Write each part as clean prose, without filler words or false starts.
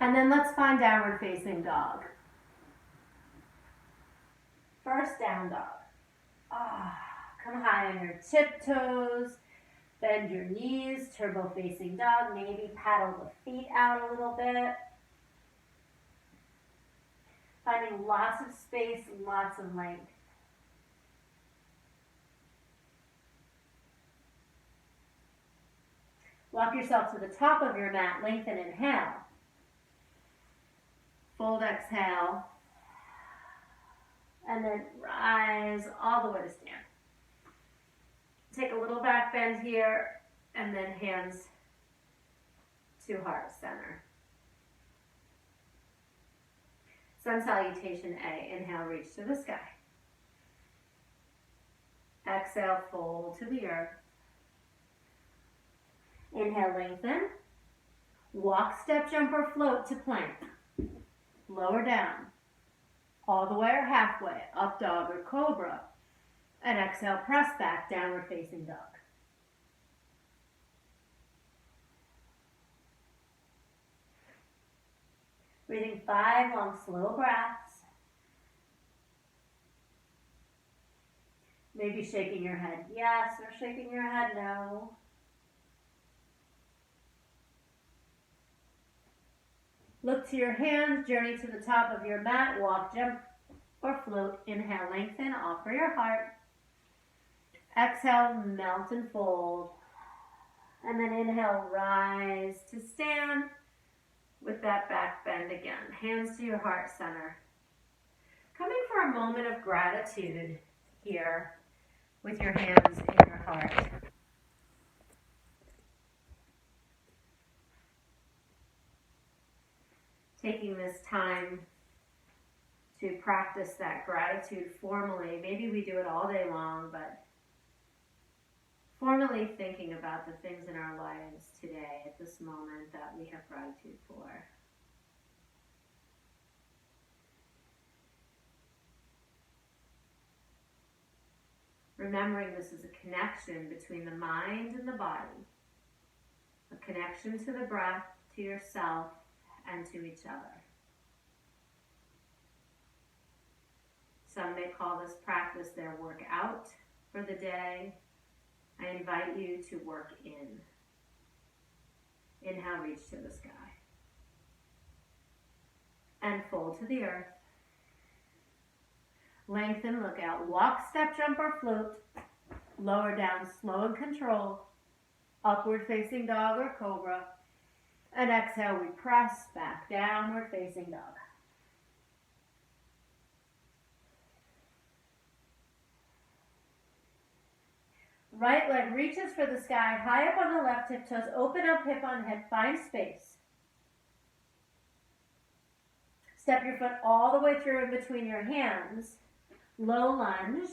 And then let's find downward facing dog. First down dog. Come high on your tiptoes. Bend your knees, turbo facing dog. Maybe paddle the feet out a little bit. Finding lots of space, lots of length. Walk yourself to the top of your mat, lengthen, inhale. Fold, exhale. And then rise all the way to stand. Take a little back bend here, and then hands to heart center. Sun salutation A. Inhale, reach to the sky. Exhale, fold to the earth. Inhale, lengthen. Walk, step, jump, or float to plank. Lower down. All the way or halfway. Up dog or cobra. And exhale, press back, downward facing dog. Breathing 5 long, slow breaths. Maybe shaking your head yes or shaking your head no. Look to your hands, journey to the top of your mat, walk, jump, or float. Inhale, lengthen, offer your heart. Exhale, melt and fold. And then inhale, rise to stand with that back bend again. Hands to your heart center. Coming for a moment of gratitude here with your hands in your heart. Taking this time to practice that gratitude formally. Maybe we do it all day long, but formally thinking about the things in our lives today, at this moment, that we have gratitude for. Remembering this is a connection between the mind and the body, a connection to the breath, to yourself, and to each other. Some may call this practice their workout for the day. I invite you to work in. Inhale, reach to the sky. And fold to the earth. Lengthen, look out. Walk, step, jump, or float. Lower down, slow and controlled. Upward facing dog or cobra. And exhale, we press back, downward facing dog. Right leg reaches for the sky, high up on the left tiptoes, open up hip on hip, find space. Step your foot all the way through in between your hands. Low lunge.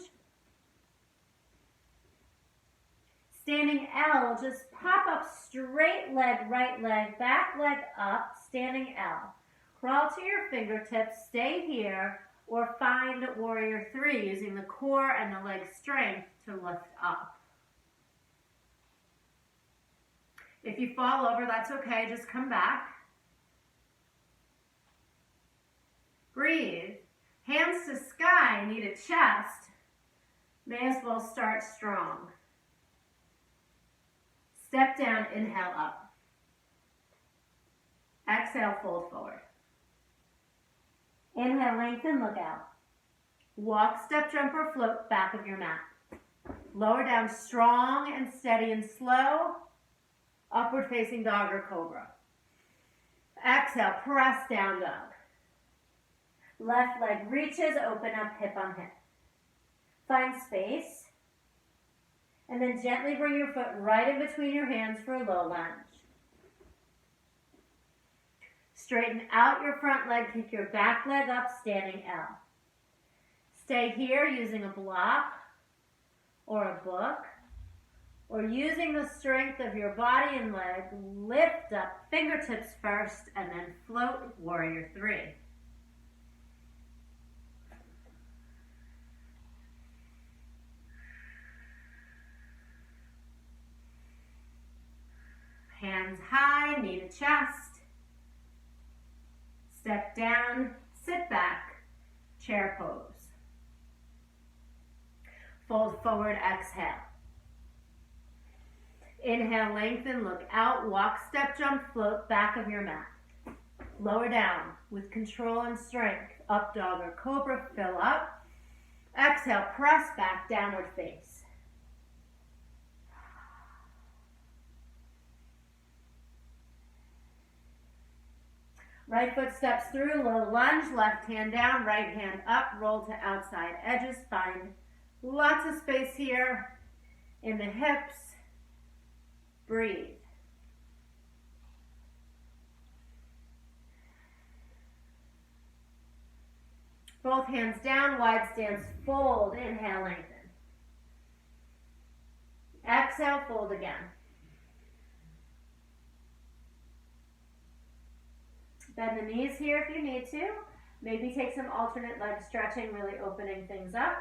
Standing L, just pop up, straight leg, right leg, back leg up, standing L. Crawl to your fingertips, stay here, or find warrior 3 using the core and the leg strength to lift up. If you fall over, that's okay, just come back. Breathe. Hands to sky, knee to chest. May as well start strong. Step down, inhale up. Exhale, fold forward. Inhale, lengthen, look out. Walk, step, jump, or float, back of your mat. Lower down, strong and steady and slow. Upward facing dog or cobra. Exhale, press down dog. Left leg reaches, open up hip on hip. Find space. And then gently bring your foot right in between your hands for a low lunge. Straighten out your front leg, kick your back leg up, standing L. Stay here using a block or a book, or using the strength of your body and leg. Lift up, fingertips first, and then float, warrior 3. Hands high, knee to chest. Step down, sit back, chair pose. Fold forward, exhale. Inhale, lengthen, look out, walk, step, jump, float, back of your mat. Lower down with control and strength. Up dog or cobra, fill up. Exhale, press back, downward face. Right foot steps through, low lunge, left hand down, right hand up, roll to outside edges. Find lots of space here in the hips. Breathe. Both hands down, wide stance, fold, inhale, lengthen. Exhale, fold again. Bend the knees here if you need to. Maybe take some alternate leg stretching, really opening things up.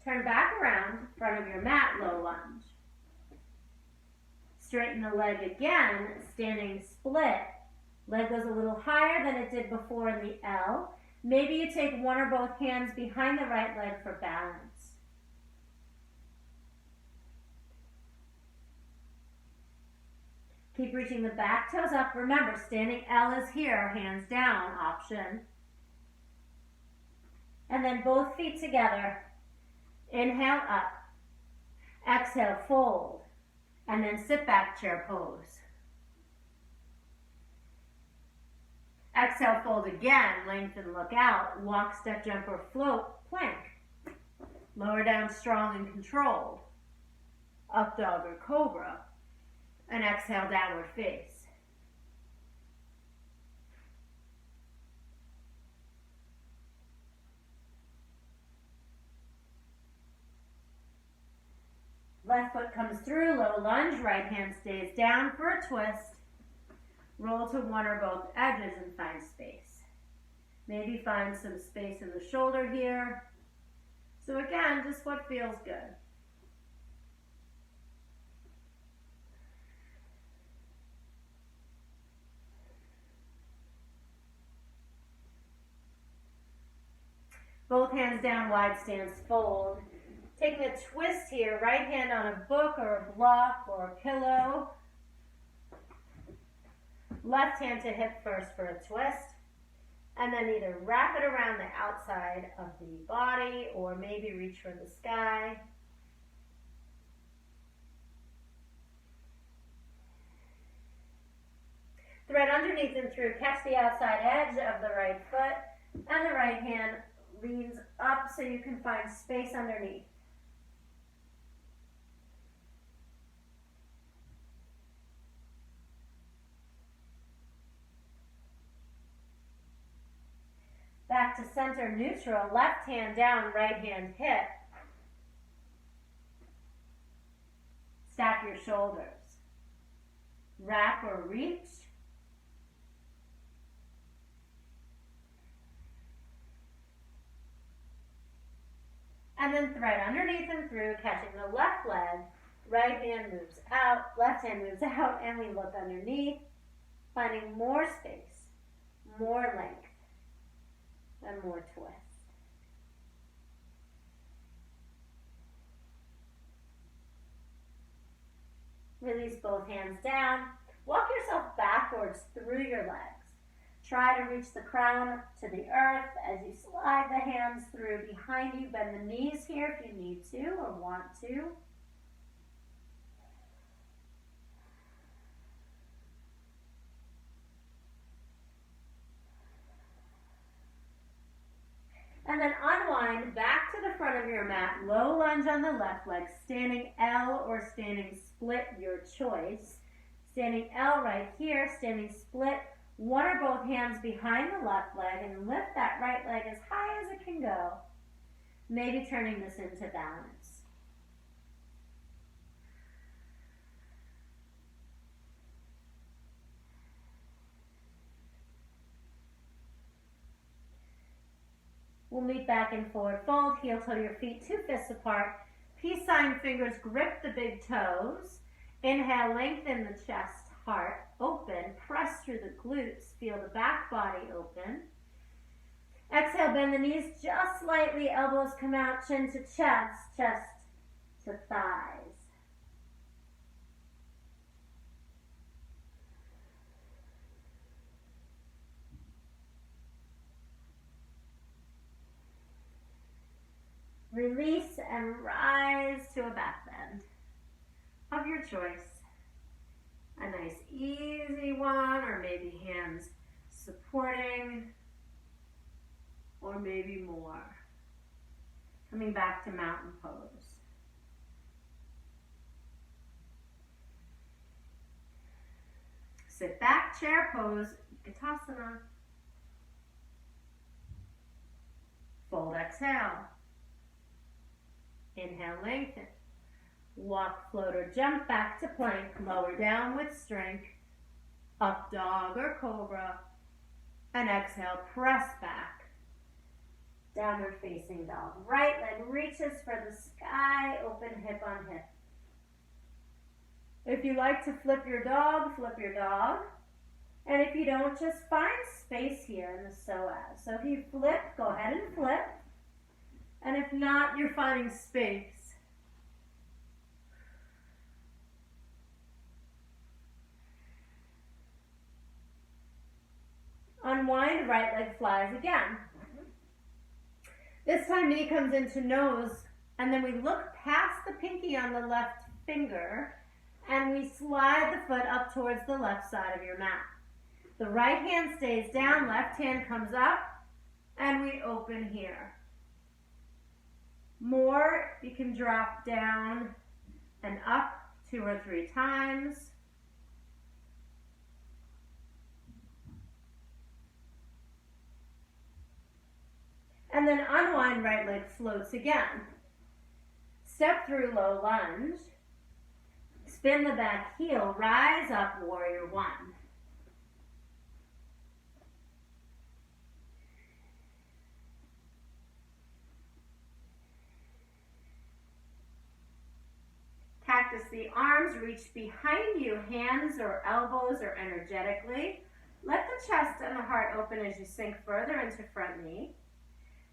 Turn back around, front of your mat, low lunge. Straighten the leg again, standing split. Leg goes a little higher than it did before in the L. Maybe you take one or both hands behind the right leg for balance. Keep reaching the back toes up. Remember, standing L is here, hands down option. And then both feet together. Inhale up. Exhale, fold. And then sit back, chair pose. Exhale, fold again, lengthen, look out, walk, step, jump, or float, plank. Lower down, strong and controlled. Up dog or cobra. And exhale, downward face. Left foot comes through, low lunge, right hand stays down for a twist. Roll to one or both edges and find space. Maybe find some space in the shoulder here. So again, just what feels good. Both hands down, wide stance, fold. Taking a twist here, right hand on a book or a block or a pillow. Left hand to hip first for a twist. And then either wrap it around the outside of the body or maybe reach for the sky. Thread underneath and through. Catch the outside edge of the right foot. And the right hand leans up so you can find space underneath. Back to center, neutral, left hand down, right hand hip. Stack your shoulders. Wrap or reach. And then thread underneath and through, catching the left leg. Right hand moves out, left hand moves out, and we look underneath, finding more space, more length. And more twist. Release both hands down. Walk yourself backwards through your legs. Try to reach the crown to the earth as you slide the hands through behind you. Bend the knees here if you need to or want to. And then unwind back to the front of your mat, low lunge on the left leg, standing L or standing split, your choice. Standing L right here, standing split, one or both hands behind the left leg and lift that right leg as high as it can go. Maybe turning this into balance. We'll meet back in forward fold, heel toe your feet, 2 fists apart. Peace sign fingers grip the big toes. Inhale, lengthen the chest, heart open. Press through the glutes, feel the back body open. Exhale, bend the knees just slightly, elbows come out, chin to chest, chest to thighs. Release and rise to a back bend of your choice. A nice easy one, or maybe hands supporting, or maybe more. Coming back to mountain pose. Sit back, chair pose, Utkatasana. Fold, exhale. Inhale, lengthen. Walk, float, or jump back to plank. Lower down with strength. Up dog or cobra. And exhale, press back. Downward facing dog. Right leg reaches for the sky. Open hip on hip. If you like to flip your dog, flip your dog. And if you don't, just find space here in the psoas. So if you flip, go ahead and flip. And if not, you're finding space. Unwind, right leg flies again. This time knee comes into nose, and then we look past the pinky on the left finger, and we slide the foot up towards the left side of your mat. The right hand stays down, left hand comes up, and we open here. More, you can drop down and up 2 or 3 times. And then unwind, right leg floats again. Step through low lunge. Spin the back heel, rise up, warrior one. Cactus the arms, reach behind you, hands or elbows or energetically. Let the chest and the heart open as you sink further into front knee.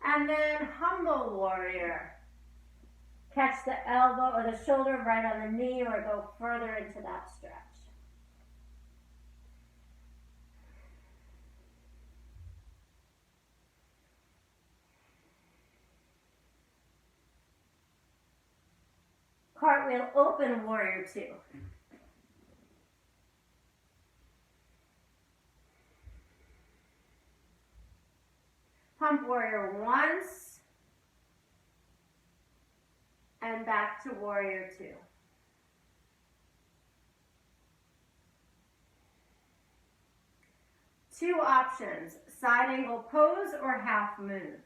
And then humble warrior. Catch the elbow or the shoulder right on the knee or go further into that stretch. Cartwheel open, warrior two. Pump warrior once. And back to warrior two. Two options, side angle pose or half moon.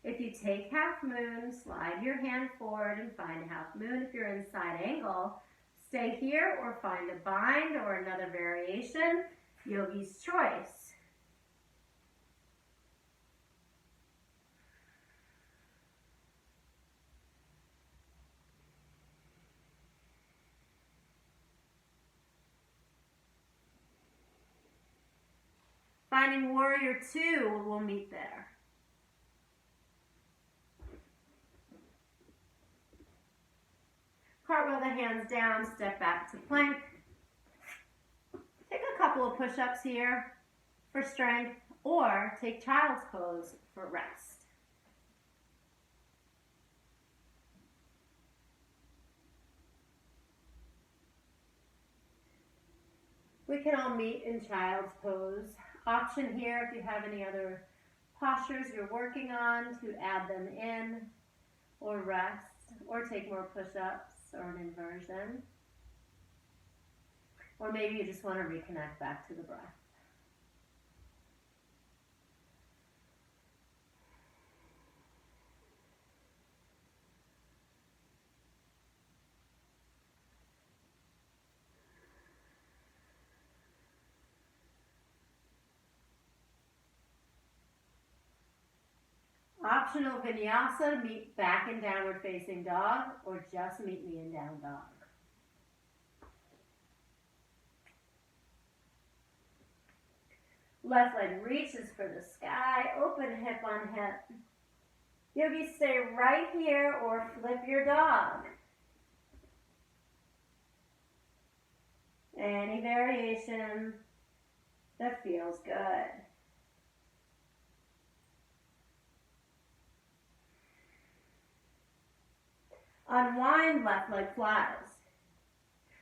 If you take half moon, slide your hand forward and find half moon. If you're in side angle, stay here or find a bind or another variation, yogi's choice. Finding warrior two, we'll meet there. Cartwheel the hands down, step back to plank. Take a couple of push-ups here for strength, or take child's pose for rest. We can all meet in child's pose. Option here, if you have any other postures you're working on, to add them in, or rest, or take more push-ups or an inversion. Or maybe you just want to reconnect back to the breath. optional vinyasa to meet back in downward facing dog, or just meet me in down dog. Left leg reaches for the sky, open hip on hip. Yogi, stay right here or flip your dog. Any variation that feels good. Unwind, left leg flies.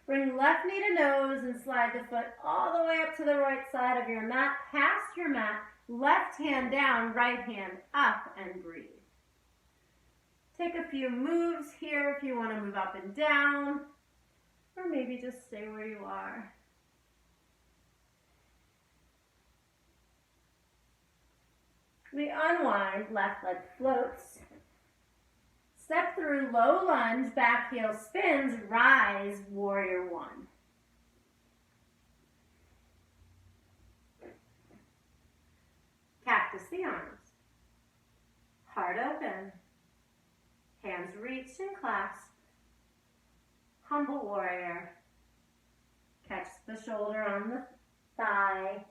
Bring left knee to nose and slide the foot all the way up to the right side of your mat, past your mat, left hand down, right hand up, and breathe. Take a few moves here if you want to move up and down, or maybe just stay where you are. We unwind, left leg floats. Step through low lunge, back heel spins, rise, warrior one. Cactus the arms. Heart open. Hands reached and clasped. Humble warrior. Catch the shoulder on the thigh.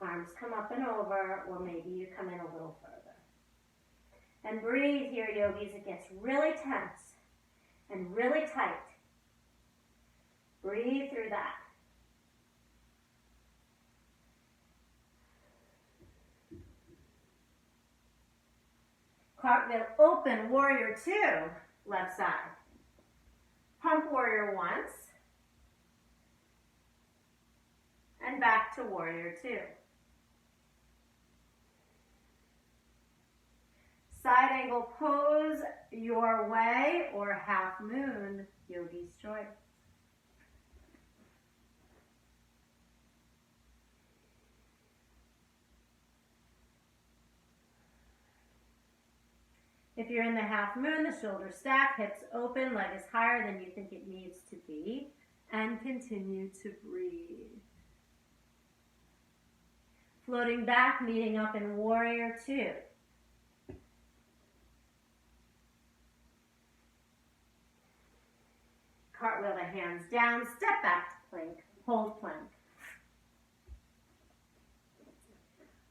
Arms come up and over, or maybe you come in a little further. And breathe here, yogis. It gets really tense and really tight. Breathe through that. Cartwheel open, warrior two, left side. Pump warrior once. And back to warrior two. Side angle pose your way, or half moon, yogi's choice. If you're in the half moon, the shoulders stack, hips open, leg is higher than you think it needs to be, and continue to breathe. Floating back, meeting up in warrior two. Cartwheel the hands down, step back to plank, hold plank.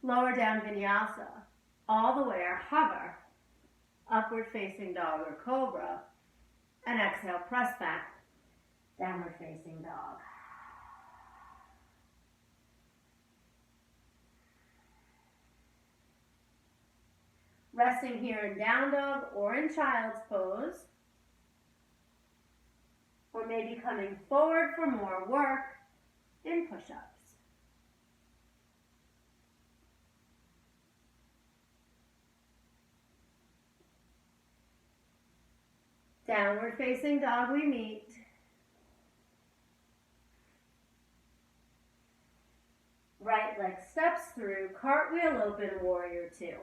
Lower down vinyasa, all the way, or hover, upward facing dog or cobra, and exhale, press back, downward facing dog. Resting here in down dog or in child's pose, or maybe coming forward for more work in push-ups. Downward facing dog we meet. Right leg steps through, cartwheel open, warrior two.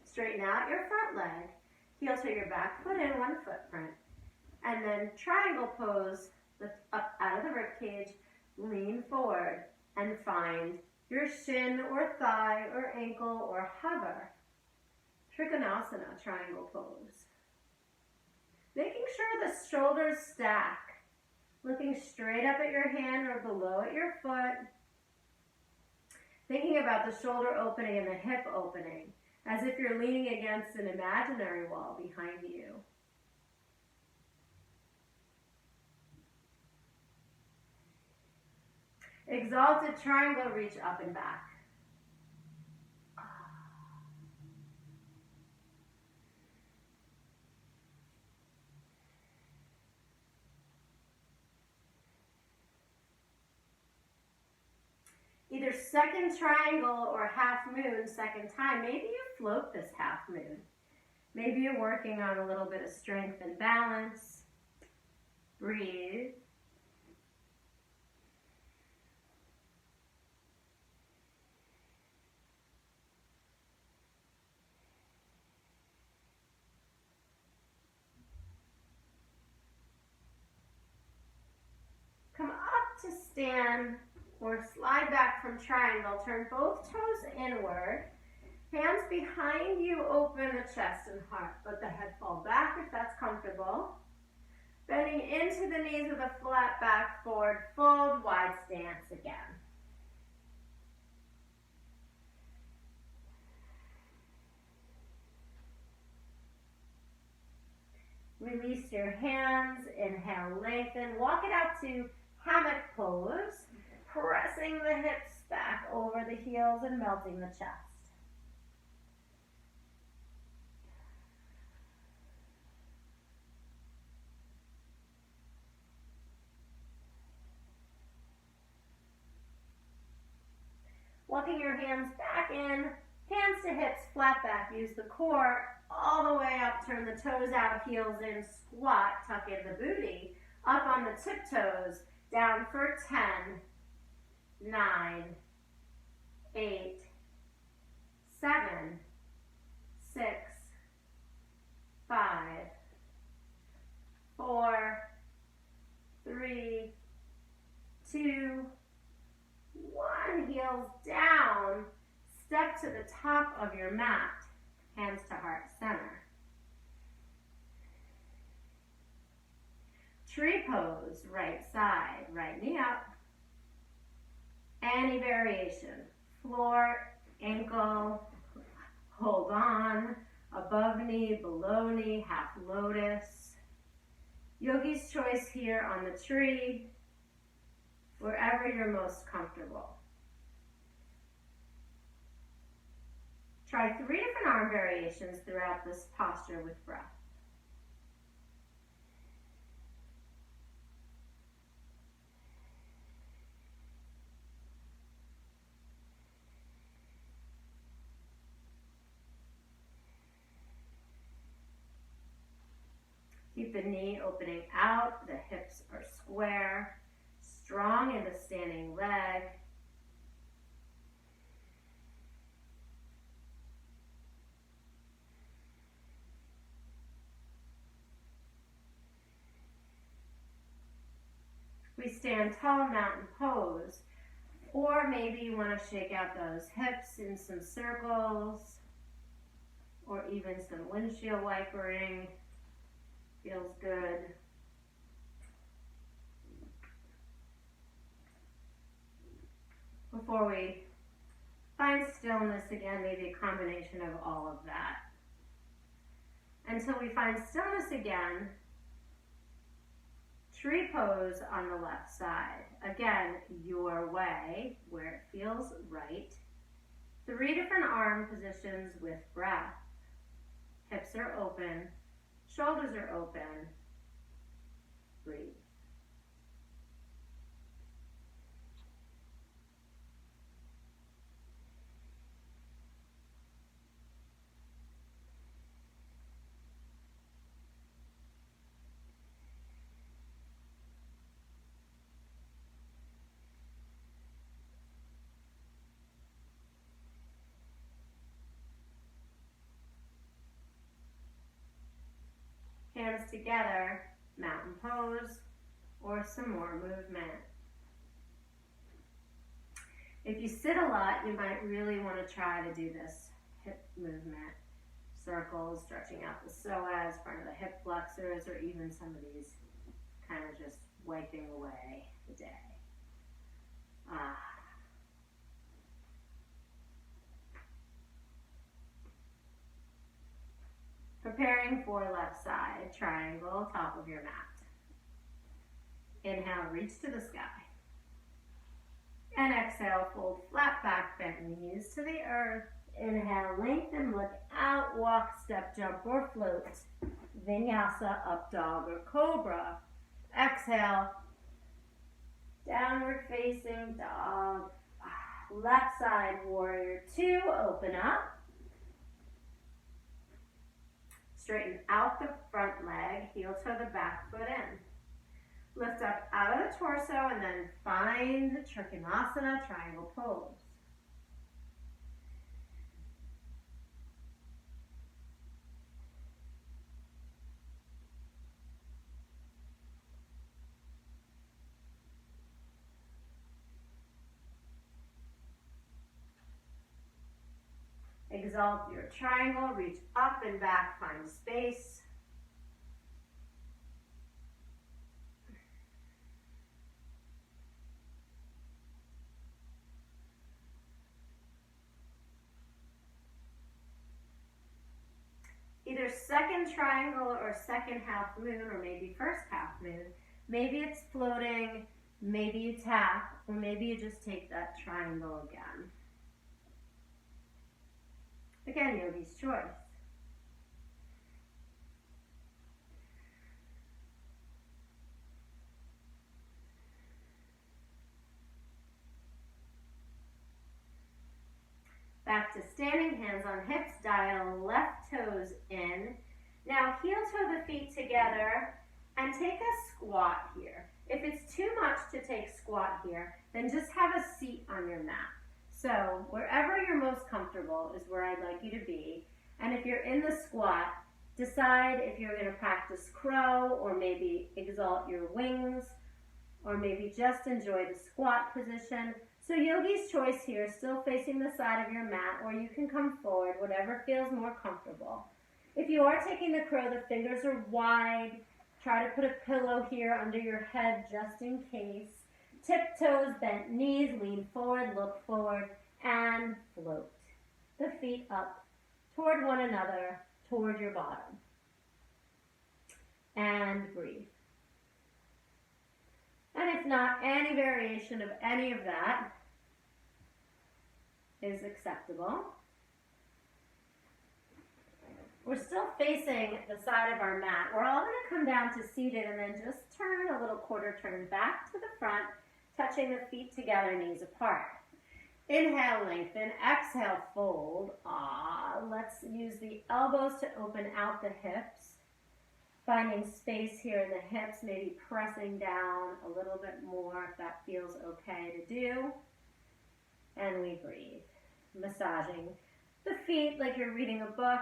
Straighten out your front leg. Heel to your back foot in, one footprint. And then triangle pose, lift up out of the ribcage, lean forward, and find your shin or thigh or ankle or hover. Trikonasana, triangle pose. Making sure the shoulders stack. Looking straight up at your hand or below at your foot. Thinking about the shoulder opening and the hip opening, as if you're leaning against an imaginary wall behind you. Exalted triangle, reach up and back. Either second triangle or half moon, second time. Maybe you float this half moon. Maybe you're working on a little bit of strength and balance. Breathe. Come up to stand or slide back from triangle. Turn both toes inward. Hands behind you, open the chest and heart. Let the head fall back if that's comfortable. Bending into the knees with a flat back, forward fold, wide stance again. Release your hands, inhale, lengthen, walk it out to hammock pose, pressing the hips back over the heels and melting the chest. Walking your hands back in, hands to hips, flat back. Use the core all the way up. Turn the toes out, heels in, squat. Tuck in the booty. Up on the tiptoes. Down for 10, 9, 8, 7, 6, 5, 4, 3, 2, 1, heels down, step to the top of your mat, hands to heart center. Tree pose, right side, right knee up. Any variation, floor, ankle, hold on, above knee, below knee, half lotus. Yogi's choice here on the tree, wherever you're most comfortable. Try 3 different arm variations throughout this posture with breath. Keep the knee opening out, the hips are square, strong in the standing leg. We stand tall, mountain pose, or maybe you want to shake out those hips in some circles, or even some windshield wipering. Feels good. Before we find stillness again, maybe a combination of all of that. Until we find stillness again, tree pose on the left side. Again, your way, where it feels right. 3 different arm positions with breath. Hips are open, shoulders are open. Breathe. Hands together, mountain pose, or some more movement. If you sit a lot, you might really want to try to do this hip movement. Circles, stretching out the psoas, front of the hip flexors, or even some of these kind of just wiping away the day. Preparing for left side, triangle, top of your mat. Inhale, reach to the sky. And exhale, fold flat back, bend knees to the earth. Inhale, lengthen, look out, walk, step, jump, or float. Vinyasa, up dog or cobra. Exhale, downward facing dog. Left side, warrior 2, open up. Straighten out the front leg, heel toe the back foot in. Lift up out of the torso and then find the Trikonasana, triangle pose. exalt your triangle, reach up and back, find space. Either second triangle or second half moon, or maybe first half moon. Maybe it's floating, maybe you tap, or maybe you just take that triangle again. Again, yogi's choice. Back to standing, hands on hips, dial left toes in. Now heel toe the feet together and take a squat here. If it's too much to take squat here, then just have a seat on your mat. So wherever you're most comfortable is where I'd like you to be. And if you're in the squat, decide if you're going to practice crow, or maybe exalt your wings, or maybe just enjoy the squat position. So yogi's choice here, still facing the side of your mat, or you can come forward, whatever feels more comfortable. If you are taking the crow, the fingers are wide. Try to put a pillow here under your head just in case. Tiptoes, bent knees, lean forward, look forward, and float. The feet up toward one another, toward your bottom. And breathe. And if not, any variation of any of that is acceptable. We're still facing the side of our mat. We're all going to come down to seated and then just turn a little quarter turn back to the front, touching the feet together, knees apart. Inhale, lengthen. Exhale, fold. Let's use the elbows to open out the hips. Finding space here in the hips, maybe pressing down a little bit more if that feels okay to do. And we breathe. Massaging the feet like you're reading a book.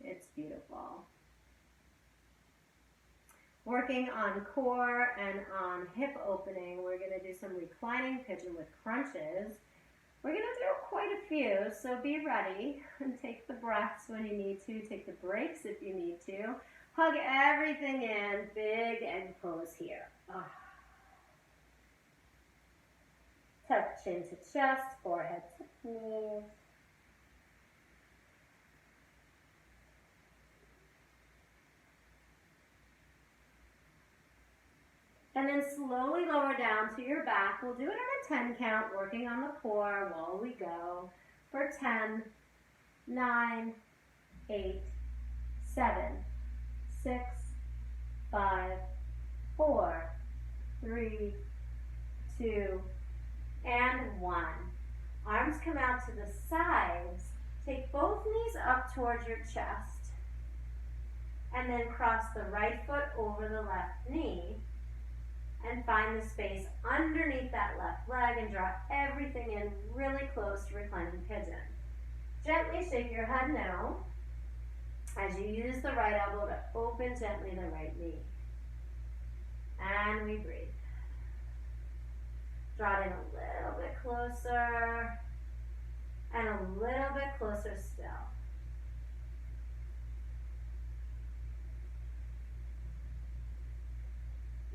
It's beautiful. Working on core and on hip opening, we're going to do some reclining pigeon with crunches. We're going to do quite a few, so be ready and take the breaths when you need to. Take the breaks if you need to. Hug everything in, big and pose here. Tuck chin to chest, forehead to knees. And then slowly lower down to your back. We'll do it on a 10 count, working on the core while we go. For 10, 9, 8, 7, 6, 5, 4, 3, 2, and 1. Arms come out to the sides. Take both knees up towards your chest. And then cross the right foot over the left knee. And find the space underneath that left leg and draw everything in really close to reclining pigeon. Gently shake your head no as you use the right elbow to open gently the right knee. And we breathe. Draw it in a little bit closer and a little bit closer still.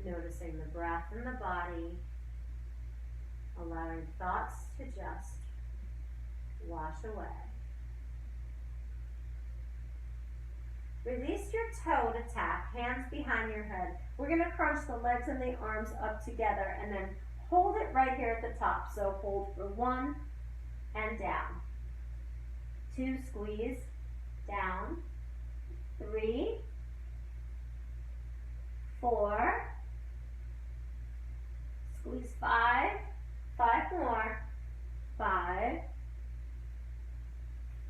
Noticing the breath in the body, allowing thoughts to just wash away. Release your toe to tap, hands behind your head. We're going to crunch the legs and the arms up together and then hold it right here at the top. So hold for 1 and down. 2, squeeze, down. 3, 4, squeeze 5, 5 more, 5,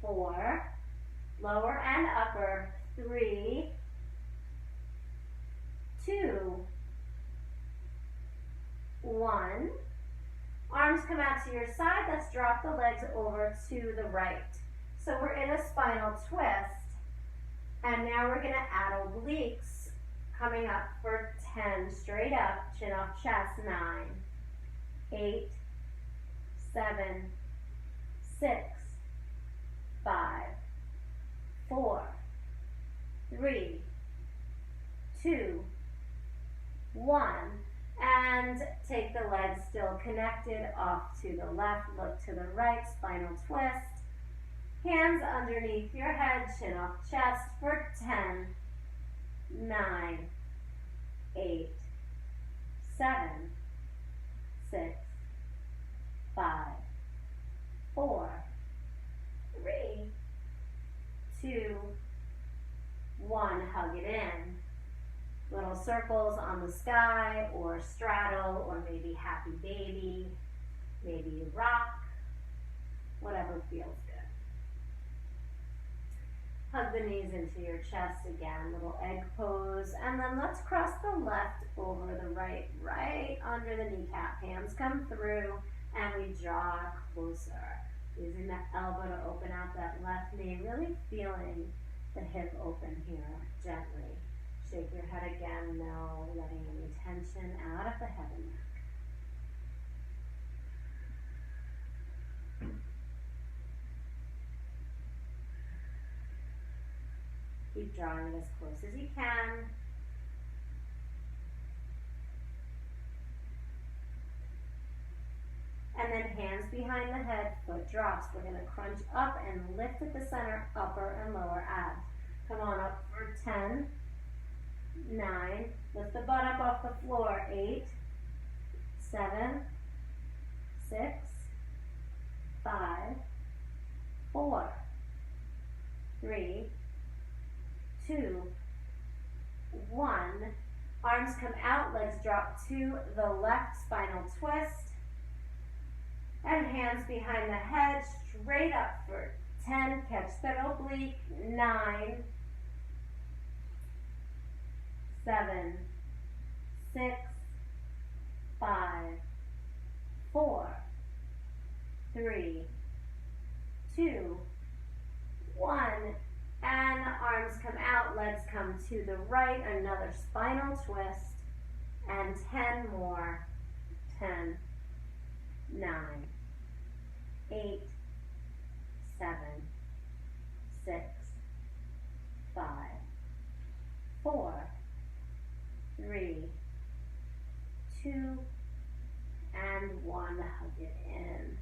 4, lower and upper, 3, 2, 1. Arms come out to your side. Let's drop the legs over to the right. So we're in a spinal twist. And now we're going to add obliques. Coming up for 10, straight up, chin off chest, 9, 8, 7, 6, 4, 3, 2, 1. And take the legs still connected off to the left, look to the right, spinal twist. Hands underneath your head, chin off chest for 10, 9, 8, 7, 6, 5, 4, 3, 2, 1. Hug it in. Little circles on the sky, or straddle, or maybe happy baby, maybe rock, whatever feels good. Hug the knees into your chest again, little egg pose, and then let's cross the left over the right, right under the kneecap. Hands come through, and we draw closer, using the elbow to open out that left knee, really feeling the hip open here, gently. Shake your head again, no letting any tension out of the head and neck. Keep drawing it as close as you can. And then hands behind the head, foot drops. We're going to crunch up and lift at the center, upper and lower abs. Come on up for 10. 9, lift the butt up off the floor, 8, 7, 6, 5, 4, 3, 2, 1. Arms come out, legs drop to the left, spinal twist, and hands behind the head, straight up for 10, catch that oblique, 9, 7, 6, 5, 4, 3, 2, 1. And arms come out, legs come to the right, another spinal twist, and 10 more. 10, 9, 8, 7, 6, 5, 4, 3, 2, and 1. Hug it in.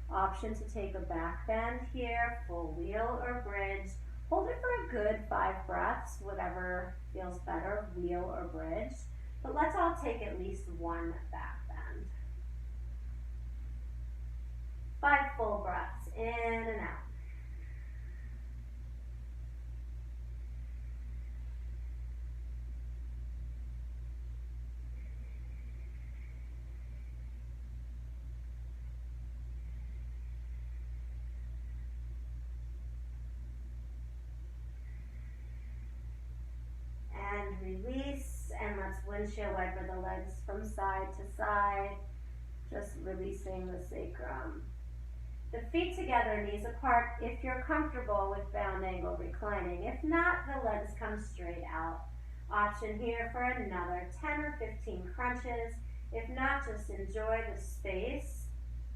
Option to take a back bend here, full wheel or bridge. Hold it for a good 5 breaths, whatever feels better, wheel or bridge. But let's all take at least 1 back bend. 5 full breaths, in and out. Release, and let's windshield wiper the legs from side to side, just releasing the sacrum. The feet together, knees apart if you're comfortable with bound angle reclining. If not, the legs come straight out. Option here for another 10 or 15 crunches. If not, just enjoy the space.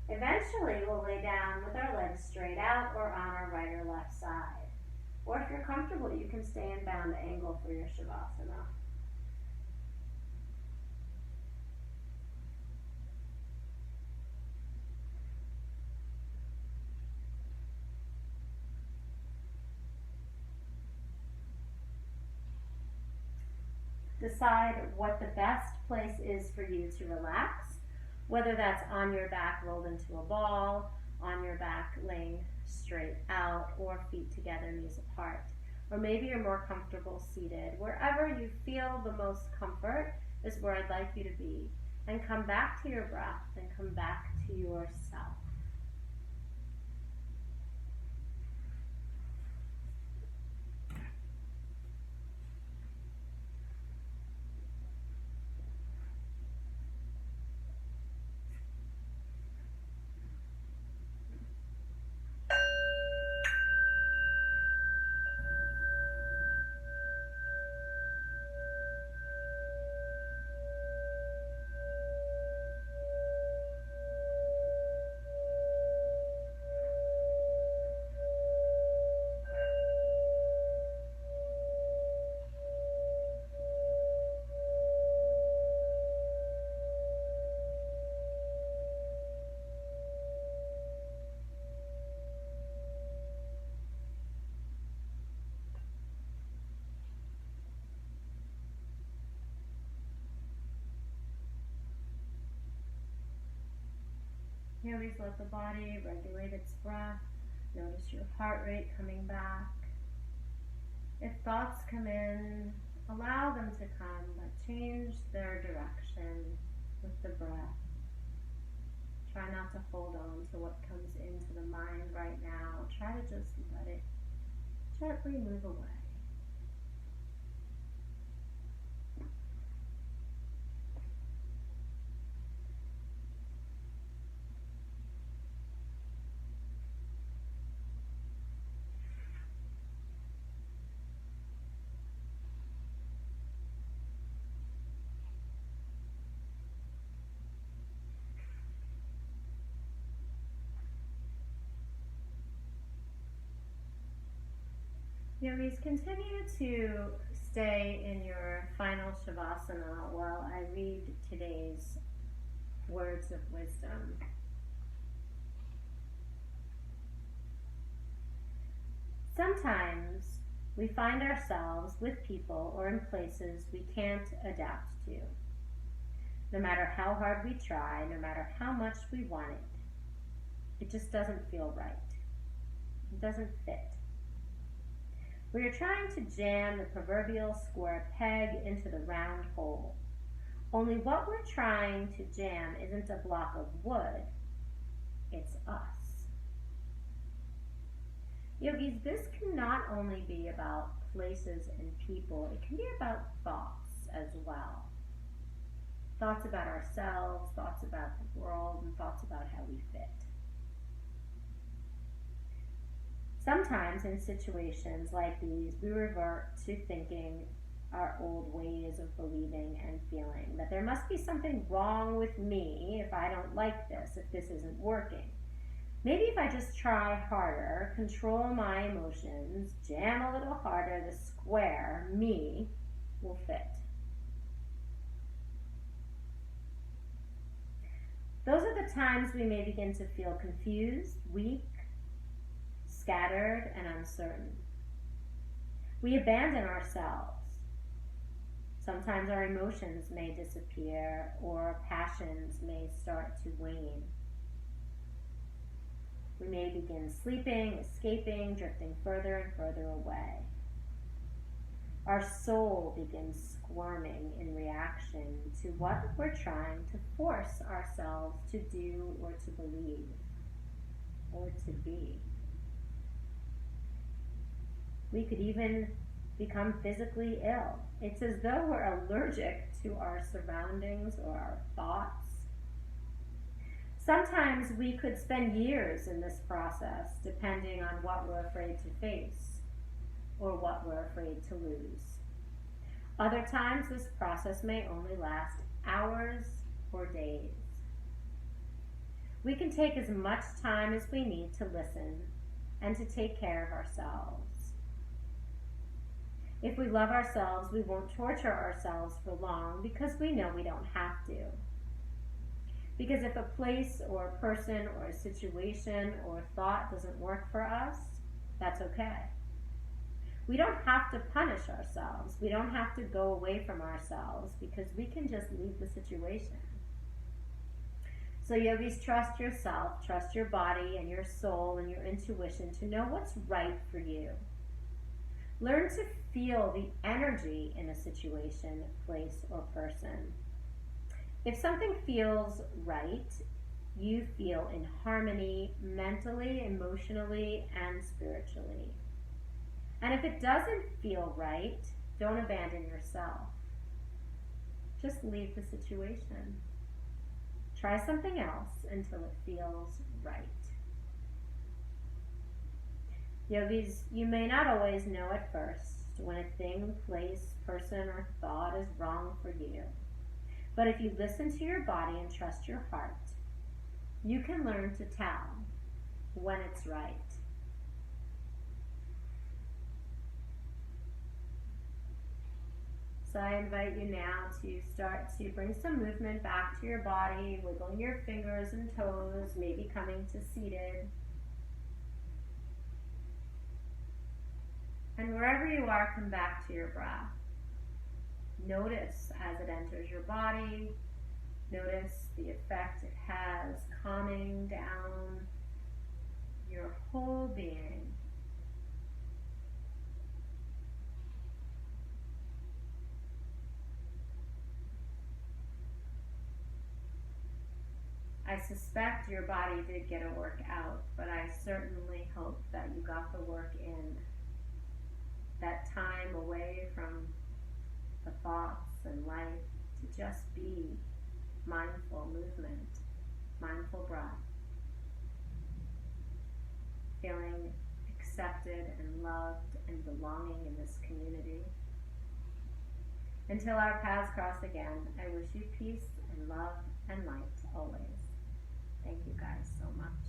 Eventually, we'll lay down with our legs straight out or on our right or left side. Or if you're comfortable, you can stay in bound angle for your Shavasana. Decide what the best place is for you to relax, whether that's on your back rolled into a ball, on your back laying straight out, or feet together, knees apart. Or maybe you're more comfortable seated. Wherever you feel the most comfort is where I'd like you to be. And come back to your breath and come back to yourself. Yogis, let the body regulate its breath. Notice your heart rate coming back. If thoughts come in, allow them to come, but change their direction with the breath. Try not to hold on to what comes into the mind right now. Try to just let it gently move away. Yogis, continue to stay in your final Shavasana while I read today's words of wisdom. Sometimes we find ourselves with people or in places we can't adapt to. No matter how hard we try, no matter how much we want it, it just doesn't feel right. It doesn't fit. We are trying to jam the proverbial square peg into the round hole. Only what we're trying to jam isn't a block of wood, it's us. Yogis, this can not only be about places and people, it can be about thoughts as well. Thoughts about ourselves, thoughts about the world, and thoughts about how we fit. Sometimes in situations like these, we revert to thinking our old ways of believing and feeling that there must be something wrong with me if I don't like this, if this isn't working. Maybe if I just try harder, control my emotions, jam a little harder, the square, me, will fit. Those are the times we may begin to feel confused, weak, scattered, and uncertain. We abandon ourselves. Sometimes our emotions may disappear or passions may start to wane. We may begin sleeping, escaping, drifting further and further away. Our soul begins squirming in reaction to what we're trying to force ourselves to do or to believe or to be. We could even become physically ill. It's as though we're allergic to our surroundings or our thoughts. Sometimes we could spend years in this process, depending on what we're afraid to face or what we're afraid to lose. Other times, this process may only last hours or days. We can take as much time as we need to listen and to take care of ourselves. If we love ourselves, we won't torture ourselves for long because we know we don't have to. Because if a place or a person or a situation or a thought doesn't work for us, that's okay. We don't have to punish ourselves. We don't have to go away from ourselves because we can just leave the situation. So yogis, trust yourself, trust your body and your soul and your intuition to know what's right for you. Learn to feel the energy in a situation, place, or person. If something feels right, you feel in harmony mentally, emotionally, and spiritually. And if it doesn't feel right, don't abandon yourself. Just leave the situation. Try something else until it feels right. Yogis, you may not always know at first when a thing, place, person, or thought is wrong for you. But if you listen to your body and trust your heart, you can learn to tell when it's right. So I invite you now to start to bring some movement back to your body, wiggling your fingers and toes, maybe coming to seated. And wherever you are, come back to your breath. Notice as it enters your body, Notice the effect it has, calming down your whole being. I suspect your body did get a workout, but I certainly hope that you got the work in. That time away from the thoughts and life to just be mindful movement, mindful breath, feeling accepted and loved and belonging in this community. Until our paths cross again, I wish you peace and love and light always. Thank you guys so much.